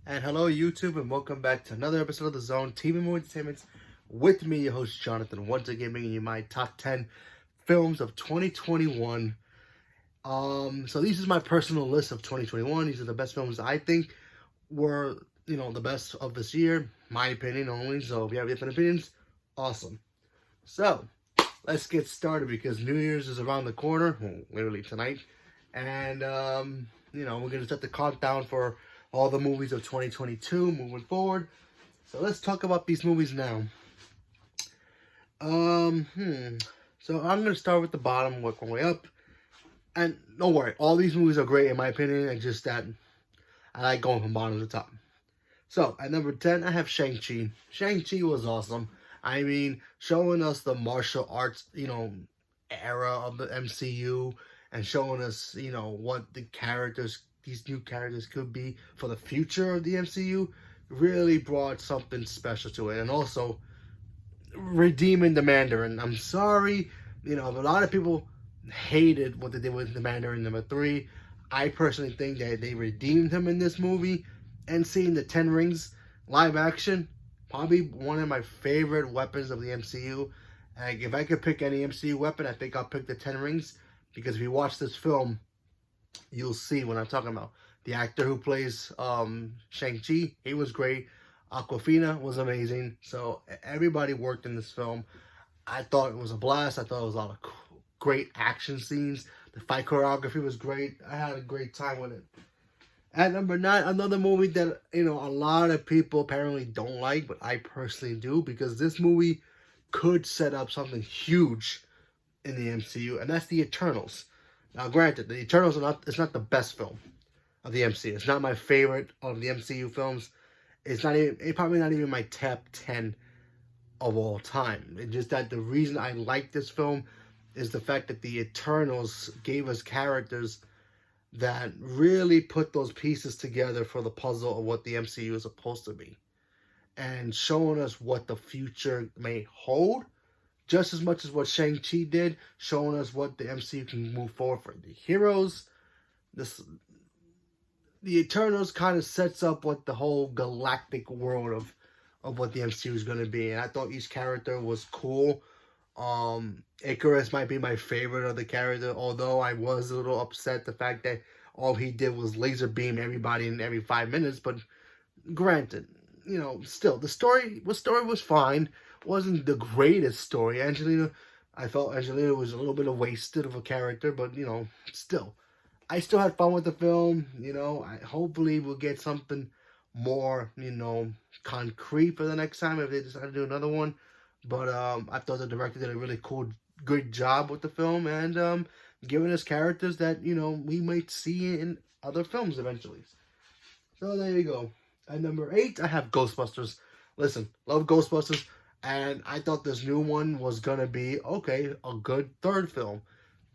And hello, YouTube, and welcome back to another episode of The Zone TV Movie Entertainment with me, your host, Jonathan, once again bringing you my top 10 films of 2021. So these is my personal list of 2021. These are the best films I think were, the best of this year. My opinion only, so if you have different opinions, awesome. So, let's get started because New Year's is around the corner, well, literally tonight. And, we're going to set the countdown for all the movies of 2022 moving forward. So let's talk about these movies now. So I'm gonna start with the bottom, work my way up. And don't worry, all these movies are great in my opinion, and just that I like going from bottom to top. So at number 10, I have ShangChi. ShangChi was awesome. I mean, showing us the martial arts, era of the MCU, and showing us, what the characters, these new characters could be for the future of the MCU, really brought something special to it. And also redeeming the Mandarin. I'm sorry, a lot of people hated what they did with the Mandarin number 3. I personally think that they redeemed him in this movie, and seeing the 10 Rings live action, probably one of my favorite weapons of the MCU. Like, if I could pick any MCU weapon, I think I'll pick the 10 Rings, because if you watch this film, you'll see what I'm talking about. The actor who plays Shang-Chi, he was great. Awkwafina was amazing. So everybody worked in this film. I thought it was a blast. I thought it was a lot of great action scenes. The fight choreography was great. I had a great time with it. At number 9, another movie that, a lot of people apparently don't like, but I personally do, because this movie could set up something huge in the MCU, and that's The Eternals. Now, granted, The Eternals it's not the best film of the MCU. It's not my favorite of the MCU films. It's probably not even my top 10 of all time. It's just that the reason I like this film is the fact that the Eternals gave us characters that really put those pieces together for the puzzle of what the MCU is supposed to be, and showing us what the future may hold, just as much as what Shang-Chi did, showing us what the MCU can move forward for. The heroes, the Eternals kind of sets up what the whole galactic world of what the MCU is going to be. And I thought each character was cool. Icarus might be my favorite of the character, although I was a little upset the fact that all he did was laser beam everybody in every 5 minutes. But granted, still, the story was fine. Wasn't the greatest story. I felt Angelina was a little bit of wasted of a character, but, still. I still had fun with the film, hopefully we'll get something more, concrete for the next time if they decide to do another one. But I thought the director did a really good job with the film, and giving us characters that, we might see in other films eventually. So there you go. At number 8, I have Ghostbusters. Listen, love Ghostbusters, and I thought this new one was going to be, okay, a good third film.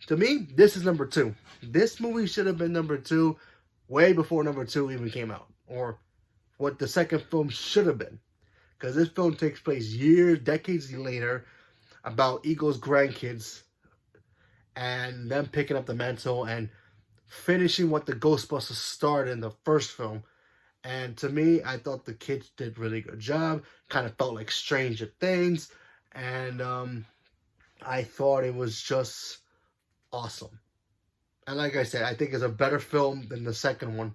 To me, this is number 2. This movie should have been number 2 way before number 2 even came out, or what the second film should have been. Because this film takes place decades later, about Eagle's grandkids and them picking up the mantle and finishing what the Ghostbusters started in the first film. And to me, I thought the kids did a really good job. Kind of felt like Stranger Things. And I thought it was just awesome. And like I said, I think it's a better film than the second one.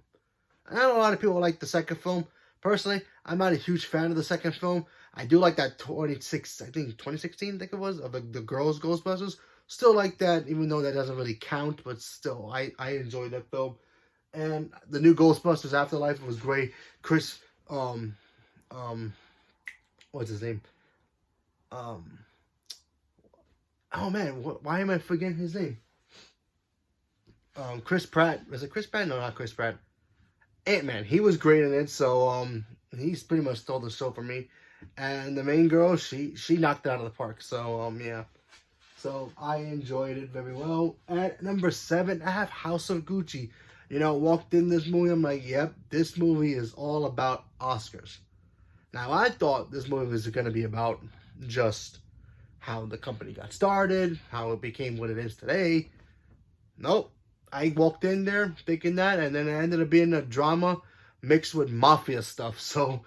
I know a lot of people like the second film. Personally, I'm not a huge fan of the second film. I do like that 2016, I think it was, of the girls' Ghostbusters. Still like that, even though that doesn't really count, but still, I enjoyed that film. And the new Ghostbusters Afterlife was great. Chris, what's his name? Oh man, why am I forgetting his name? Chris Pratt. Was it Chris Pratt? No, not Chris Pratt. Ant-Man. He was great in it, so he's pretty much stole the show for me. And the main girl, she knocked it out of the park. So yeah. So I enjoyed it very well. At number 7, I have House of Gucci. Walked in this movie, I'm like, yep, this movie is all about Oscars. Now, I thought this movie was going to be about just how the company got started, how it became what it is today. Nope. I walked in there thinking that, and then it ended up being a drama mixed with mafia stuff. So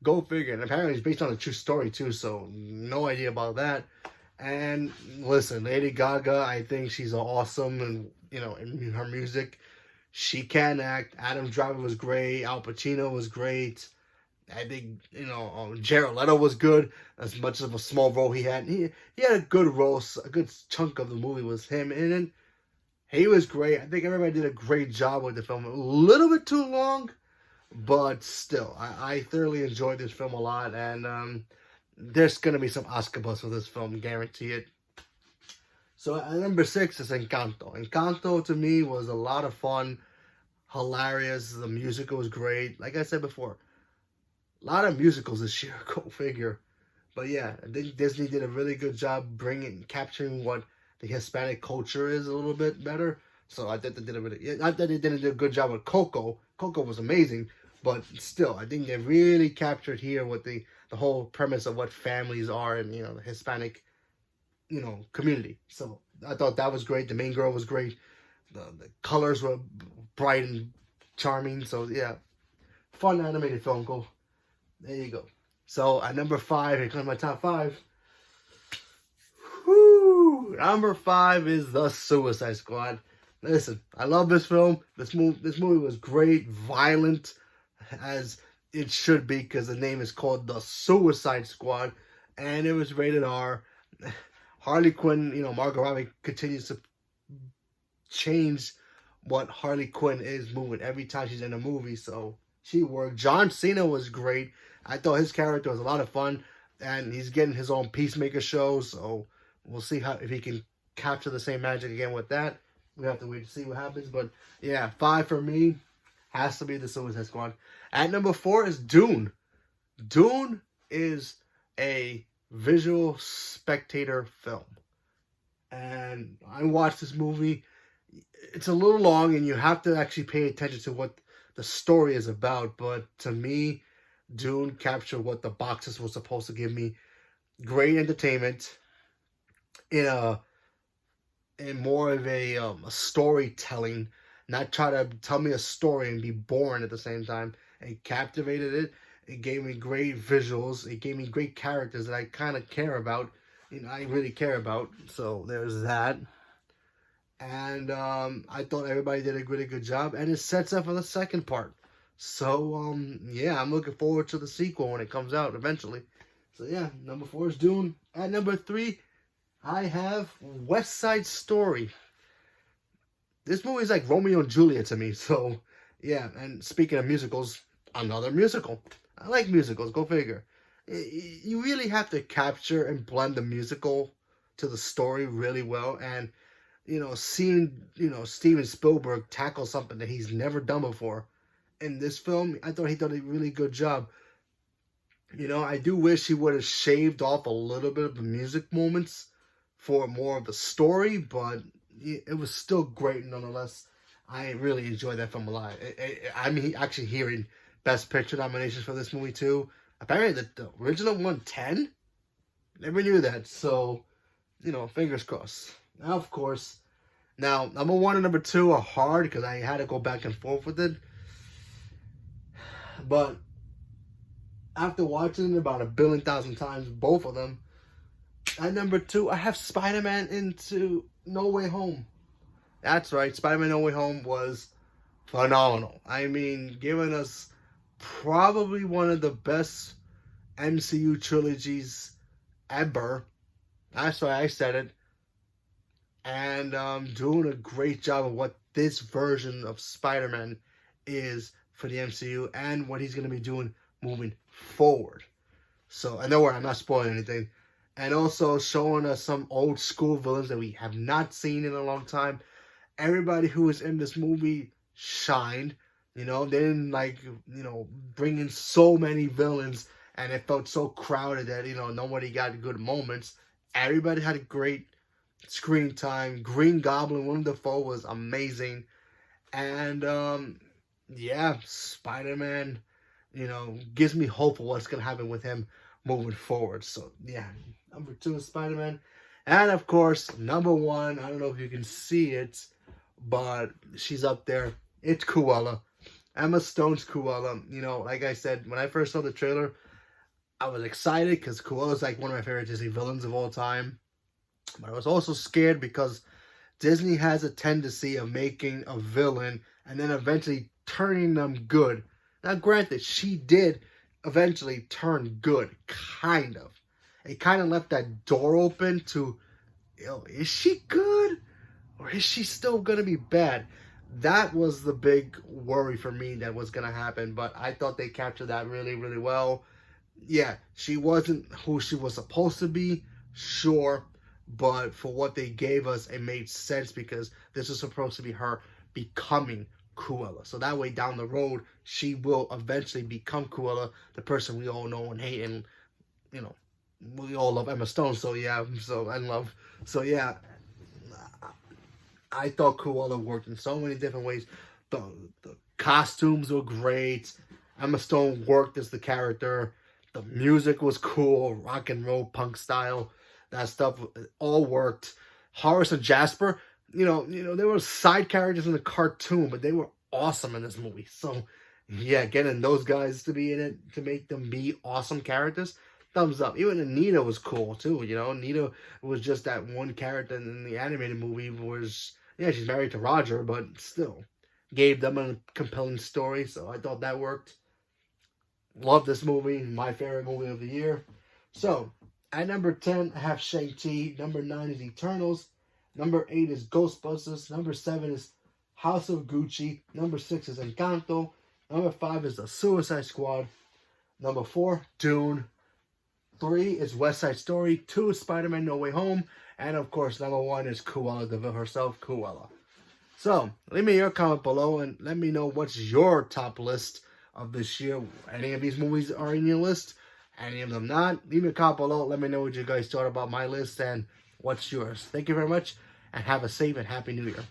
go figure. And apparently it's based on a true story too, so no idea about that. And listen, Lady Gaga, I think she's awesome, and in her music, she can act. Adam Driver was great. Al Pacino was great. I think Jared Leto was good. As much of a small role he had, he had a good role. A good chunk of the movie was him in it. He was great. I think everybody did a great job with the film. A little bit too long, but still, I thoroughly enjoyed this film a lot, and there's gonna be some Oscar buzz for this film, guarantee it. So at number 6 is Encanto. Encanto to me was a lot of fun, hilarious. The music was great. Like I said before, a lot of musicals this year. Go figure. But yeah, I think Disney did a really good job capturing what the Hispanic culture is a little bit better. So I think they did not that they didn't do a good job with Coco. Coco was amazing, but still, I think they really captured here what the whole premise of what families are in the Hispanic community. So I thought that was great. The main girl was great. The colors were bright and charming. So yeah, fun animated film. Go. There you go. So at number 5, here comes my top 5. Whoo! Number 5 is The Suicide Squad. Listen, I love this film. This movie was great, violent, as it should be, because the name is called The Suicide Squad, and it was rated R. Harley Quinn, Margot Robbie continues to change what Harley Quinn is moving every time she's in a movie, so she worked. John Cena was great. I thought his character was a lot of fun, and he's getting his own Peacemaker show, so we'll see if he can capture the same magic again with that. We have to wait to see what happens, but yeah, 5 for me has to be The Suicide Squad. At number 4 is Dune. Dune is a visual spectator film, and I watched this movie. It's a little long, and you have to actually pay attention to what the story is about, but to me, Dune captured what the boxes were supposed to give me. Great entertainment in more of a storytelling, not try to tell me a story and be boring at the same time. It captivated it. It gave me great visuals. It gave me great characters that I kind of care about. I really care about. So there's that. And I thought everybody did a really good job, and it sets up for the second part. So yeah, I'm looking forward to the sequel when it comes out eventually. So yeah, number 4 is Dune. At number 3, I have West Side Story. This movie is like Romeo and Juliet to me. So yeah, and speaking of musicals, another musical. I like musicals. Go figure. You really have to capture and blend the musical to the story really well, and seeing, Steven Spielberg tackle something that he's never done before in this film, I thought he did a really good job. I do wish he would have shaved off a little bit of the music moments for more of the story, but it was still great nonetheless. I really enjoyed that film a lot. I'm actually hearing Best Picture nominations for this movie too. Apparently the original won 10? Never knew that, so, fingers crossed. Now, of course, number 1 and number 2 are hard because I had to go back and forth with it. But after watching it about 1,000,000,000 times, both of them, at number 2, I have Spider-Man into No Way Home. That's right, Spider-Man No Way Home was phenomenal. I mean, giving us probably one of the best MCU trilogies ever. That's why I said it. And doing a great job of what this version of Spider-Man is for the MCU and what he's going to be doing moving forward. So, and don't worry, I'm not spoiling anything. And also showing us some old school villains that we have not seen in a long time. Everybody who was in this movie shined. They didn't bring in so many villains, and it felt so crowded that, nobody got good moments. Everybody had a great screen time. Green Goblin, Willem Dafoe was amazing. And, yeah, Spider-Man, gives me hope for what's going to happen with him moving forward. So, yeah, number 2 is Spider-Man. And, of course, number 1, I don't know if you can see it, but she's up there. It's Koala. Emma Stone's Koala. You know, like I said, when I first saw the trailer, I was excited because Koala's like one of my favorite Disney villains of all time. But I was also scared because Disney has a tendency of making a villain and then eventually turning them good. Now, granted, she did eventually turn good, kind of. It kind of left that door open to, is she good? Or is she still going to be bad? That was the big worry for me that was going to happen. But I thought they captured that really, really well. Yeah, she wasn't who she was supposed to be, sure. But for what they gave us, it made sense because this is supposed to be her becoming Cruella. So that way down the road, she will eventually become Cruella, the person we all know and hate. And, you know, we all love Emma Stone. So, yeah, and love. So, yeah, I thought Koala worked in so many different ways. The costumes were great. Emma Stone worked as the character. The music was cool, rock and roll, punk style. That stuff all worked. Horace and Jasper, you know, they were side characters in the cartoon, but they were awesome in this movie. So, yeah, getting those guys to be in it to make them be awesome characters, thumbs up. Even Anita was cool too. You know, Anita was just that one character in the animated movie. Was, yeah, she's married to Roger, but still gave them a compelling story. So I thought that worked. Love this movie. My favorite movie of the year. So, at number 10, I have Shang-Chi. Number 9 is Eternals. Number 8 is Ghostbusters. Number 7 is House of Gucci. Number 6 is Encanto. Number 5 is The Suicide Squad. Number 4, Dune. 3 is West Side Story. 2 is Spiderman No Way Home. And, of course, number 1 is Koala Deville herself, Koala. So, leave me your comment below and let me know what's your top list of this year. Any of these movies are in your list? Any of them not? Leave me a comment below. Let me know what you guys thought about my list and what's yours. Thank you very much, and have a safe and happy New Year.